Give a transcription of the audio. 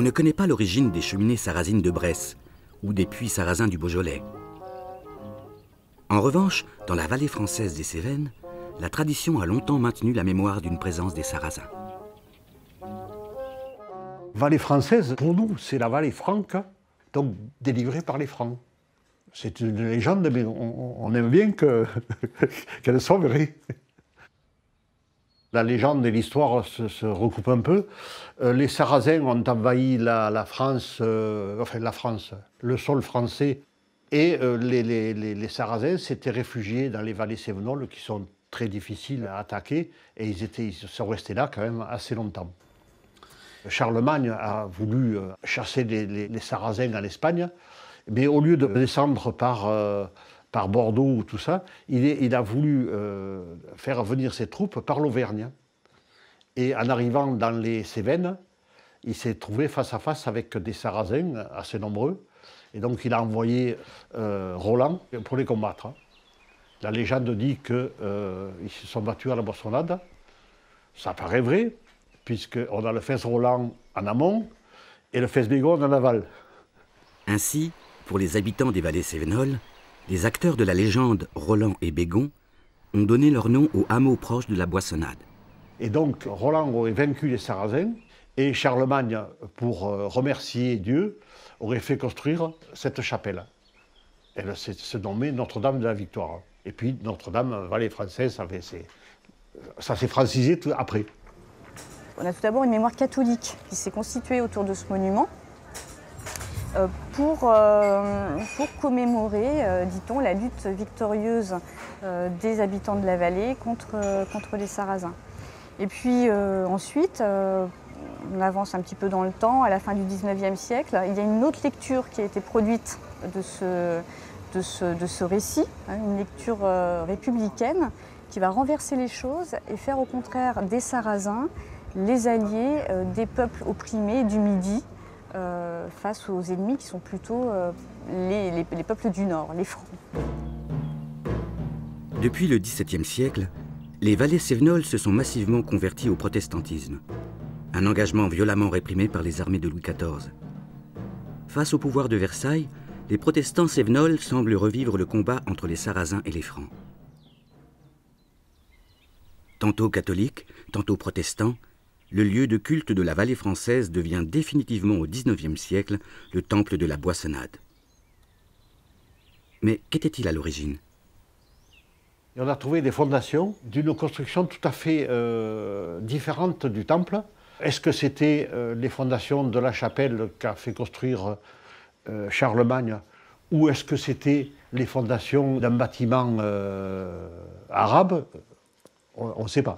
ne connaît pas l'origine des cheminées sarrasines de Bresse ou des puits sarrasins du Beaujolais. En revanche, dans la vallée française des Cévennes, la tradition a longtemps maintenu la mémoire d'une présence des Sarrasins. Vallée française, pour nous, c'est la vallée franque, donc délivrée par les Francs. C'est une légende, mais on aime bien qu'elle soit vraie. La légende et l'histoire se recoupent un peu. Les Sarrasins ont envahi la France, le sol français, et les Sarrasins s'étaient réfugiés dans les vallées cévenoles qui sont très difficiles à attaquer, et ils sont restés là quand même assez longtemps. Charlemagne a voulu chasser les Sarrasins en Espagne, mais au lieu de descendre par Bordeaux ou tout ça, il a voulu faire venir ses troupes par l'Auvergne. Et en arrivant dans les Cévennes, il s'est trouvé face à face avec des Sarrasins assez nombreux. Et donc il a envoyé Roland pour les combattre. La légende dit qu'ils se sont battus à la Boissonnade. Ça paraît vrai, puisqu'on a le fez Roland en amont et le fez Bégon en aval. Ainsi, pour les habitants des vallées cévenoles, les acteurs de la légende Roland et Bégon ont donné leur nom au hameau proche de la Boissonnade. Et donc Roland aurait vaincu les Sarrasins et Charlemagne, pour remercier Dieu, aurait fait construire cette chapelle. Elle se nommait Notre-Dame de la Victoire. Et puis Notre-Dame, vallée française, ça s'est francisé tout après. On a tout d'abord une mémoire catholique qui s'est constituée autour de ce monument pour commémorer, dit-on, la lutte victorieuse des habitants de la vallée contre les Sarrasins. Et puis ensuite, on avance un petit peu dans le temps, à la fin du XIXe siècle, il y a une autre lecture qui a été produite de ce récit, une lecture républicaine qui va renverser les choses et faire au contraire des Sarrasins les alliés des peuples opprimés du Midi face aux ennemis qui sont plutôt les peuples du Nord, les Francs. Depuis le XVIIe siècle, les vallées cévenoles se sont massivement converties au protestantisme, un engagement violemment réprimé par les armées de Louis XIV. Face au pouvoir de Versailles, les protestants cévenols semblent revivre le combat entre les Sarrasins et les Francs. Tantôt catholique, tantôt protestant, le lieu de culte de la vallée française devient définitivement au XIXe siècle le temple de la Boissonnade. Mais qu'était-il à l'origine ? Et on a trouvé des fondations d'une construction tout à fait différente du temple. Est-ce que c'était les fondations de la chapelle qu'a fait construire Charlemagne, ou est-ce que c'était les fondations d'un bâtiment arabe? On ne sait pas.